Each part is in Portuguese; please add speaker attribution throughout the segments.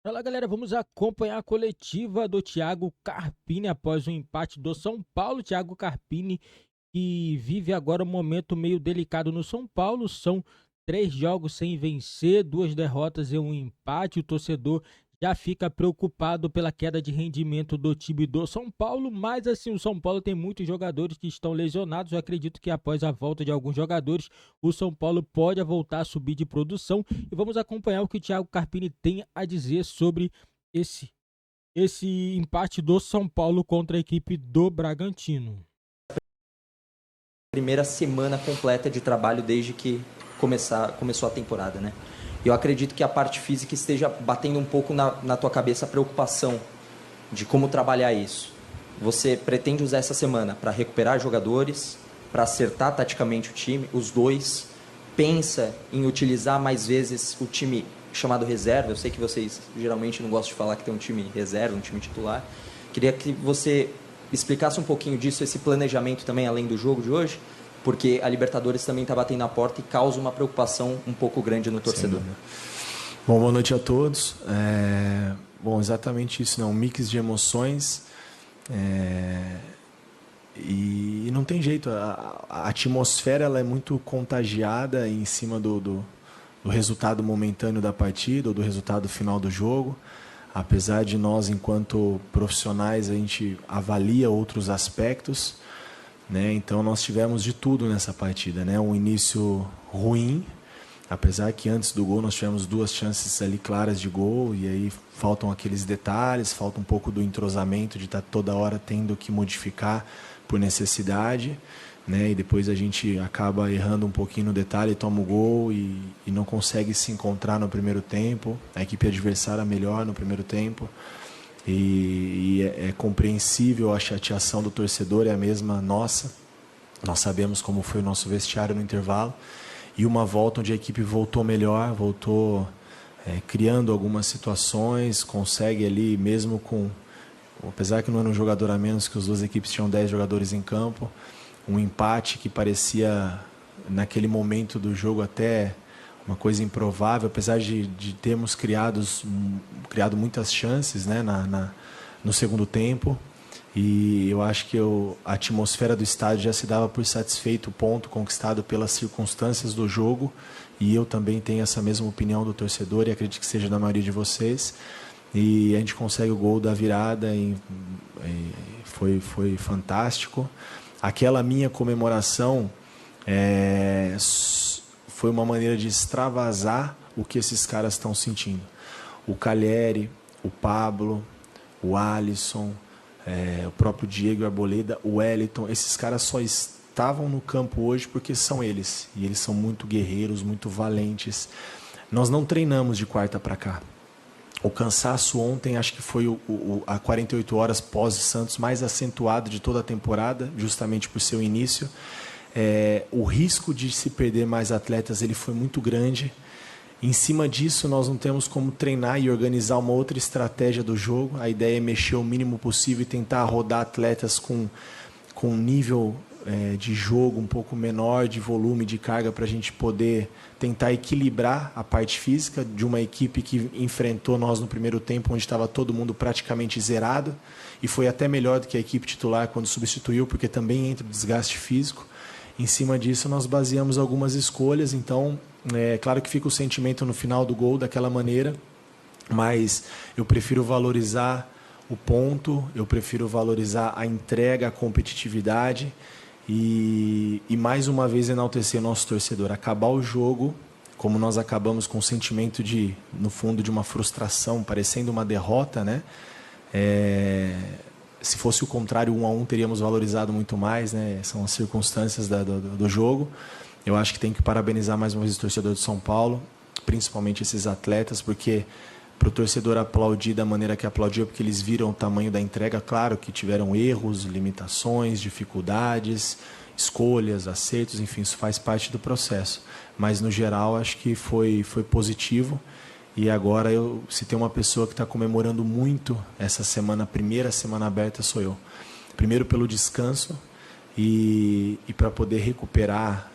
Speaker 1: Fala galera, vamos acompanhar a coletiva do Thiago Carpini após o empate do São Paulo. Thiago Carpini que vive agora um momento meio delicado no São Paulo. São 3 jogos sem vencer, 2 derrotas e um empate. O torcedor já fica preocupado pela queda de rendimento do time do São Paulo, mas assim, o São Paulo tem muitos jogadores que estão lesionados. Eu acredito que após a volta de alguns jogadores, o São Paulo pode voltar a subir de produção. E vamos acompanhar o que o Thiago Carpini tem a dizer sobre esse, esse empate do São Paulo contra a equipe do Bragantino.
Speaker 2: Primeira semana completa de trabalho desde que começou a temporada, né? Eu acredito que a parte física esteja batendo um pouco na tua cabeça a preocupação de como trabalhar isso. Você pretende usar essa semana para recuperar jogadores, para acertar taticamente o time, os dois? Pensa em utilizar mais vezes o time chamado reserva? Eu sei que vocês geralmente não gostam de falar que tem um time reserva, um time titular. Queria que você explicasse um pouquinho disso, esse planejamento também além do jogo de hoje, porque a Libertadores também está batendo na porta e causa uma preocupação um pouco grande no torcedor.
Speaker 3: Bom, boa noite a todos. Bom, exatamente isso, né? Um mix de emoções. E não tem jeito, a atmosfera ela é muito contagiada em cima do resultado momentâneo da partida ou do resultado final do jogo. Apesar de nós, enquanto profissionais, a gente avalia outros aspectos, né? Então nós tivemos de tudo nessa partida, né? Um início ruim, apesar que antes do gol nós tivemos 2 chances ali claras de gol, e aí faltam aqueles detalhes, falta um pouco do entrosamento de estar toda hora tendo que modificar por necessidade, né? E depois a gente acaba errando um pouquinho no detalhe, toma o gol e não consegue se encontrar no primeiro tempo. A equipe adversária melhor no primeiro tempo. E é compreensível a chateação do torcedor, é a mesma nossa. Nós sabemos como foi o nosso vestiário no intervalo. E uma volta onde a equipe voltou melhor, voltou criando algumas situações, consegue ali mesmo com... Apesar que não era um jogador a menos, que as duas equipes tinham 10 jogadores em campo, um empate que parecia, naquele momento do jogo, até uma coisa improvável, apesar de termos criado muitas chances, né, no segundo tempo. E eu acho que a atmosfera do estádio já se dava por satisfeito o ponto conquistado pelas circunstâncias do jogo, e eu também tenho essa mesma opinião do torcedor, e acredito que seja da maioria de vocês. E a gente consegue o gol da virada, e foi fantástico. Aquela minha comemoração foi uma maneira de extravasar o que esses caras estão sentindo. O Calheri, o Pablo, o Alisson, o próprio Diego Arboleda, o Wellington, esses caras só estavam no campo hoje porque são eles. E eles são muito guerreiros, muito valentes. Nós não treinamos de quarta para cá. O cansaço ontem acho que foi a 48 horas pós-Santos mais acentuado de toda a temporada, justamente por seu início. O risco de se perder mais atletas ele foi muito grande. Em cima disso, nós não temos como treinar e organizar uma outra estratégia do jogo. A ideia é mexer o mínimo possível e tentar rodar atletas com um nível de jogo um pouco menor, de volume, de carga, para a gente poder tentar equilibrar a parte física de uma equipe que enfrentou nós no primeiro tempo, onde estava todo mundo praticamente zerado, e foi até melhor do que a equipe titular quando substituiu, porque também entra o desgaste físico. Em cima disso, nós baseamos algumas escolhas. Então, é claro que fica o sentimento no final do gol daquela maneira, mas eu prefiro valorizar o ponto, eu prefiro valorizar a entrega, a competitividade e mais uma vez enaltecer o nosso torcedor. Acabar o jogo, como nós acabamos, com o sentimento de, no fundo, de uma frustração, parecendo uma derrota, né? Se fosse o contrário, 1-1, teríamos valorizado muito mais, né? São as circunstâncias do jogo. Eu acho que tem que parabenizar mais uma vez o torcedor de São Paulo, principalmente esses atletas, porque para o torcedor aplaudir da maneira que aplaudiu, porque eles viram o tamanho da entrega. Claro que tiveram erros, limitações, dificuldades, escolhas, acertos, enfim, isso faz parte do processo. Mas, no geral, acho que foi positivo. E agora, se tem uma pessoa que está comemorando muito essa semana, a primeira semana aberta, sou eu. Primeiro pelo descanso, e para poder recuperar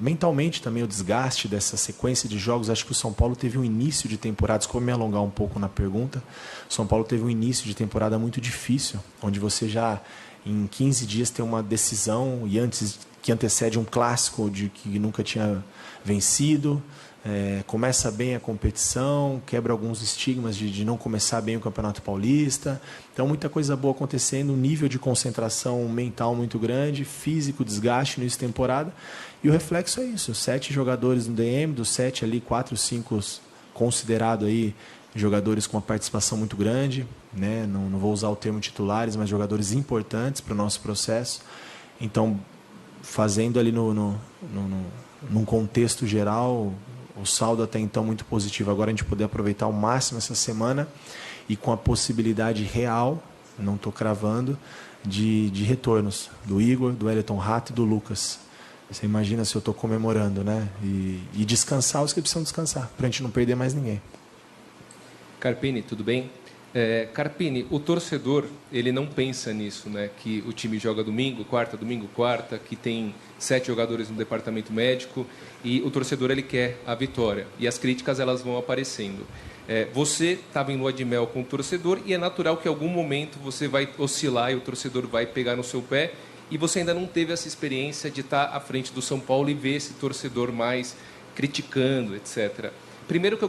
Speaker 3: mentalmente também o desgaste dessa sequência de jogos. Acho que o São Paulo teve um início de temporada, desculpa me alongar um pouco na pergunta, o São Paulo teve um início de temporada muito difícil, onde você já em 15 dias tem uma decisão e antes que antecede um clássico de que nunca tinha vencido. Começa bem a competição, quebra alguns estigmas de não começar bem o Campeonato Paulista. Então, muita coisa boa acontecendo, um nível de concentração mental muito grande, físico, desgaste no início de temporada. E o reflexo é isso, 7 jogadores no DM, dos 7 ali, 4, 5 considerados aí jogadores com uma participação muito grande, né? Não vou usar o termo titulares, mas jogadores importantes para o nosso processo. Então, fazendo ali num contexto geral, o saldo até então muito positivo. Agora a gente poder aproveitar ao máximo essa semana e com a possibilidade real, não estou cravando, de retornos do Igor, do Elton Rato e do Lucas. Você imagina se eu estou comemorando, né? E descansar os que precisam descansar, para a gente não perder mais ninguém.
Speaker 4: Carpini, tudo bem? Carpini, o torcedor, ele não pensa nisso, né? Que o time joga domingo, quarta, que tem 7 jogadores no departamento médico e o torcedor, ele quer a vitória. E as críticas, elas vão aparecendo. Você estava em lua de mel com o torcedor e é natural que em algum momento você vai oscilar e o torcedor vai pegar no seu pé e você ainda não teve essa experiência de estar à frente do São Paulo e ver esse torcedor mais criticando, etc. Primeiro que eu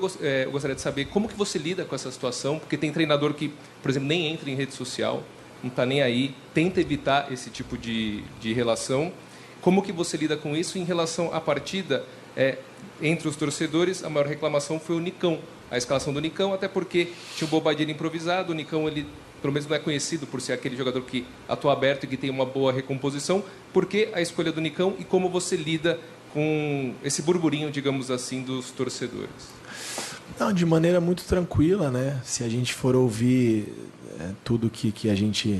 Speaker 4: gostaria de saber como que você lida com essa situação, porque tem treinador que, por exemplo, nem entra em rede social, não está nem aí, tenta evitar esse tipo de relação. Como que você lida com isso? Em relação à partida, entre os torcedores, a maior reclamação foi o Nicão, a escalação do Nicão, até porque tinha um Bobadilha improvisado, o Nicão, ele pelo menos não é conhecido por ser aquele jogador que atua aberto e que tem uma boa recomposição. Por que a escolha do Nicão e como você lida com esse burburinho, digamos assim, dos torcedores?
Speaker 3: Não, de maneira muito tranquila, né? Se a gente for ouvir tudo que a gente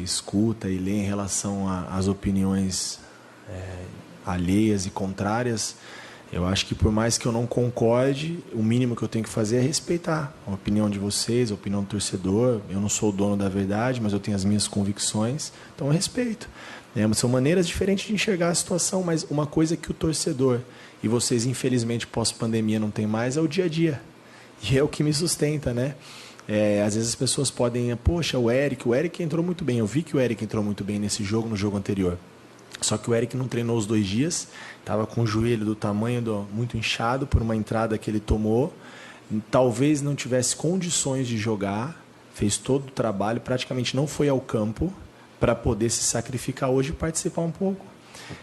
Speaker 3: escuta e lê em relação às opiniões alheias e contrárias, eu acho que por mais que eu não concorde, o mínimo que eu tenho que fazer é respeitar a opinião de vocês, a opinião do torcedor. Eu não sou o dono da verdade, mas eu tenho as minhas convicções, então eu respeito. São maneiras diferentes de enxergar a situação, mas uma coisa que o torcedor, e vocês infelizmente pós-pandemia não tem mais, é o dia a dia. E é o que me sustenta, né? Às vezes as pessoas podem, poxa, o Eric entrou muito bem. Eu vi que o Eric entrou muito bem nesse jogo, no jogo anterior. Só que o Eric não treinou os 2 dias, estava com o joelho do tamanho muito inchado por uma entrada que ele tomou. Talvez não tivesse condições de jogar, fez todo o trabalho, praticamente não foi ao campo para poder se sacrificar hoje e participar um pouco.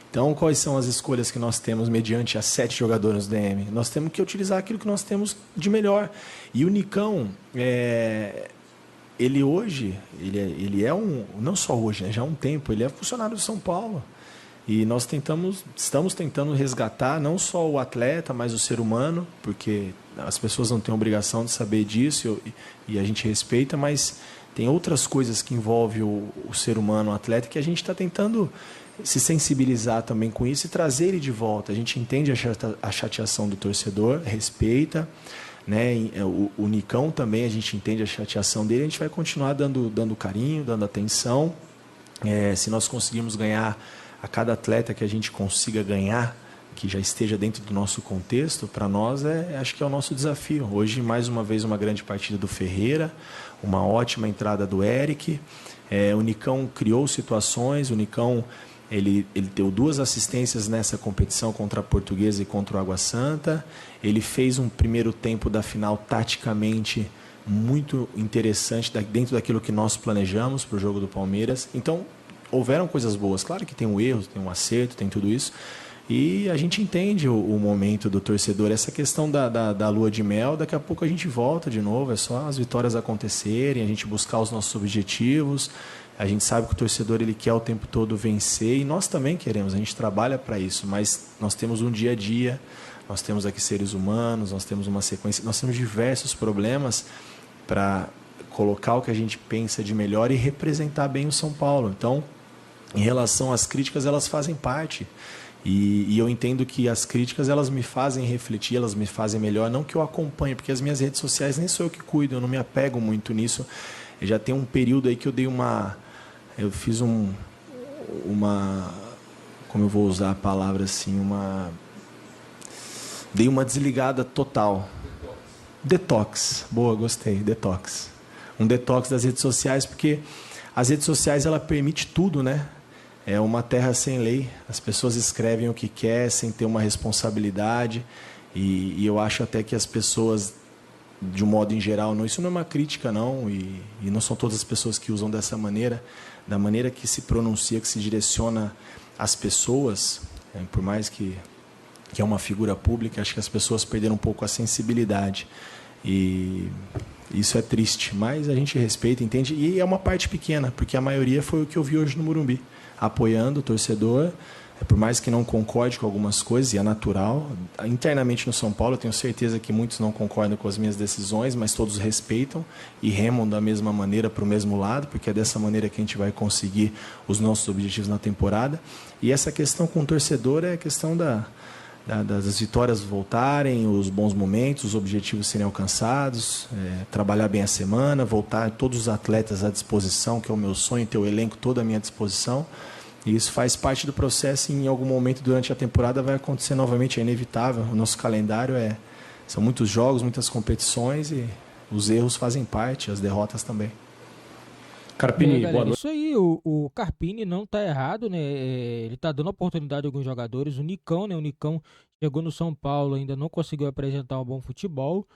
Speaker 3: Então, quais são as escolhas que nós temos mediante as 7 jogadores do DM? Nós temos que utilizar aquilo que nós temos de melhor. E o Nicão, ele hoje, ele é não só hoje, né, já há um tempo, ele é funcionário do São Paulo. E nós estamos tentando resgatar não só o atleta, mas o ser humano, porque as pessoas não têm obrigação de saber disso e a gente respeita, mas tem outras coisas que envolvem o ser humano, o atleta, que a gente está tentando se sensibilizar também com isso e trazer ele de volta. A gente entende a chateação do torcedor, respeita, né? O Nicão também, a gente entende a chateação dele, a gente vai continuar dando carinho, dando atenção. Se nós conseguirmos ganhar a cada atleta que a gente consiga ganhar, que já esteja dentro do nosso contexto, para nós acho que é o nosso desafio. Hoje, mais uma vez, uma grande partida do Ferreira, uma ótima entrada do Eric. O Nicão criou situações, o Nicão ele deu 2 assistências nessa competição contra a Portuguesa e contra o Água Santa. Ele fez um primeiro tempo da final taticamente muito interessante, dentro daquilo que nós planejamos para o jogo do Palmeiras. Então, houveram coisas boas. Claro que tem um erro, tem um acerto, tem tudo isso. E a gente entende o momento do torcedor. Essa questão da lua de mel, daqui a pouco a gente volta de novo. É só as vitórias acontecerem, a gente buscar os nossos objetivos. A gente sabe que o torcedor ele quer o tempo todo vencer e nós também queremos. A gente trabalha para isso, mas nós temos um dia a dia, nós temos aqui seres humanos, nós temos uma sequência, nós temos diversos problemas para colocar o que a gente pensa de melhor e representar bem o São Paulo. Então, em relação às críticas, elas fazem parte. E eu entendo que as críticas elas me fazem refletir, elas me fazem melhor, não que eu acompanhe, porque as minhas redes sociais nem sou eu que cuido, eu não me apego muito nisso. Eu já tem um período aí que eu dei uma eu fiz como eu vou usar a palavra assim, dei uma desligada total. Detox. Boa, gostei, detox. Um detox das redes sociais, porque as redes sociais, ela permite tudo, né? É uma terra sem lei. As pessoas escrevem o que quer, sem ter uma responsabilidade. E eu acho até que as pessoas, de um modo em geral, isso não é uma crítica, não. E não são todas as pessoas que usam dessa maneira. Da maneira que se pronuncia, que se direciona às pessoas, por mais que é uma figura pública, acho que as pessoas perderam um pouco a sensibilidade. E isso é triste, mas a gente respeita, entende? E é uma parte pequena, porque a maioria foi o que eu vi hoje no Morumbi, apoiando o torcedor, por mais que não concorde com algumas coisas, e é natural. Internamente no São Paulo, eu tenho certeza que muitos não concordam com as minhas decisões, mas todos respeitam e remam da mesma maneira para o mesmo lado, porque é dessa maneira que a gente vai conseguir os nossos objetivos na temporada. E essa questão com o torcedor é a questão das vitórias voltarem, os bons momentos, os objetivos serem alcançados, trabalhar bem a semana, voltar todos os atletas à disposição, que é o meu sonho, ter o elenco todo à minha disposição. E isso faz parte do processo e em algum momento durante a temporada vai acontecer novamente, é inevitável. O nosso calendário são muitos jogos, muitas competições e os erros fazem parte, as derrotas também.
Speaker 1: Carpini, galera, boa noite. Isso aí, o Carpini não tá errado, né? Ele tá dando oportunidade a alguns jogadores. O Nicão, né? O Nicão chegou no São Paulo, ainda não conseguiu apresentar um bom futebol.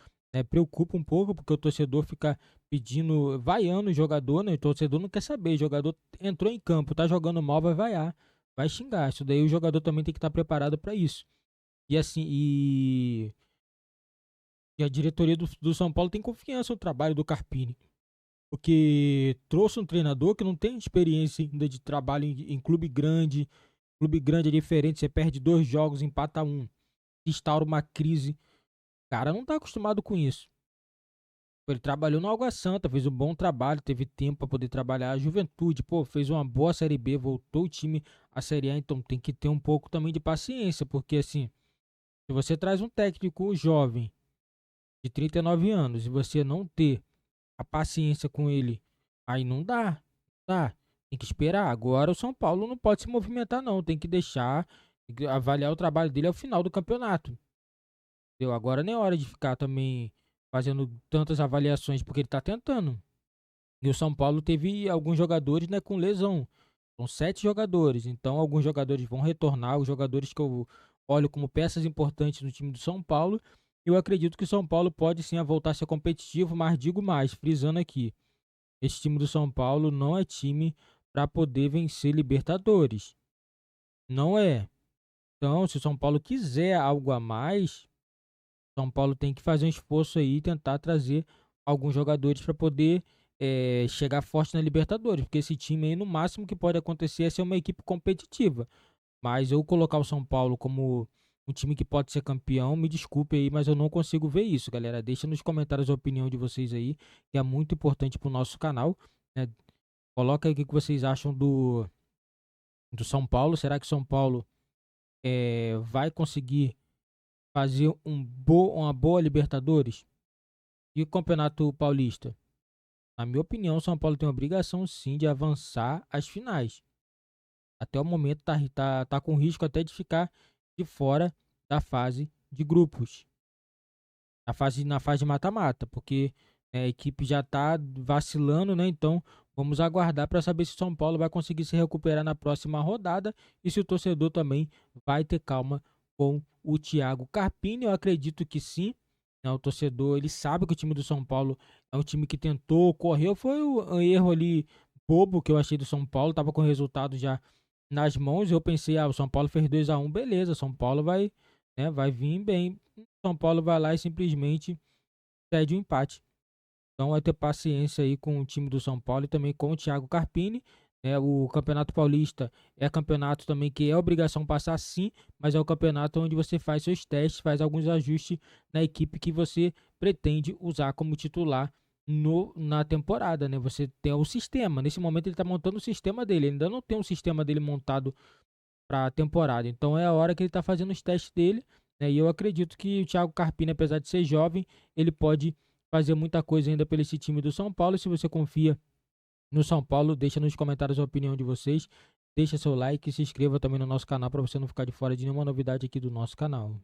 Speaker 1: Preocupa um pouco, porque o torcedor fica pedindo, vaiando o jogador, né? O torcedor não quer saber. O jogador entrou em campo, tá jogando mal, vai vaiar, vai xingar. Isso daí o jogador também tem que estar preparado para isso. E assim, e a diretoria do São Paulo tem confiança no trabalho do Carpini. Porque trouxe um treinador que não tem experiência ainda de trabalho em clube grande. Clube grande é diferente, você perde 2 jogos, empata 1. Instaura uma crise. O cara não tá acostumado com isso. Ele trabalhou no Água Santa, fez um bom trabalho, teve tempo para poder trabalhar. A Juventude, fez uma boa Série B, voltou o time à Série A, então tem que ter um pouco também de paciência, porque assim, se você traz um técnico jovem de 39 anos e você não ter a paciência com ele, aí não dá, tem que esperar. Agora o São Paulo não pode se movimentar não, tem que deixar, tem que avaliar o trabalho dele ao final do campeonato. Entendeu? Agora nem é hora de ficar também fazendo tantas avaliações, porque ele tá tentando. E o São Paulo teve alguns jogadores, né, com lesão. São 7 jogadores, então alguns jogadores vão retornar, os jogadores que eu olho como peças importantes no time do São Paulo. Eu acredito que o São Paulo pode sim voltar a ser competitivo, mas digo mais, frisando aqui, esse time do São Paulo não é time para poder vencer Libertadores. Não é. Então, se o São Paulo quiser algo a mais, São Paulo tem que fazer um esforço aí e tentar trazer alguns jogadores para poder chegar forte na Libertadores, porque esse time aí, no máximo que pode acontecer é ser uma equipe competitiva. Mas eu colocar o São Paulo como um time que pode ser campeão, me desculpe aí, mas eu não consigo ver isso, galera. Deixa nos comentários a opinião de vocês aí, que é muito importante pro nosso canal, né? Coloca aí o que vocês acham do São Paulo. Será que o São Paulo vai conseguir fazer uma boa Libertadores? E o Campeonato Paulista? Na minha opinião, o São Paulo tem a obrigação sim de avançar às finais. Até o momento tá com risco até de ficar de fora da fase de grupos. Na fase de mata-mata, porque a equipe já tá vacilando, né? Então vamos aguardar para saber se o São Paulo vai conseguir se recuperar na próxima rodada e se o torcedor também vai ter calma com o Thiago Carpini. Eu acredito que sim. O torcedor, ele sabe que o time do São Paulo é um time que tentou, correu, foi um erro ali bobo que eu achei do São Paulo, tava com o resultado já nas mãos. Eu pensei, o São Paulo fez 2-1, beleza, São Paulo vai vir bem. São Paulo vai lá e simplesmente cede o empate. Então vai ter paciência aí com o time do São Paulo e também com o Thiago Carpini. O Campeonato Paulista é campeonato também que é obrigação passar sim, mas é o campeonato onde você faz seus testes, faz alguns ajustes na equipe que você pretende usar como titular na temporada, né? Você tem o sistema, nesse momento ele está montando o sistema dele, ele ainda não tem um sistema dele montado para a temporada, então é a hora que ele está fazendo os testes dele, né? E eu acredito que o Thiago Carpini, apesar de ser jovem, ele pode fazer muita coisa ainda pelo esse time do São Paulo. Se você confia no São Paulo. Deixa nos comentários a opinião de vocês. Deixa seu like e se inscreva também no nosso canal para você não ficar de fora de nenhuma novidade aqui do nosso canal.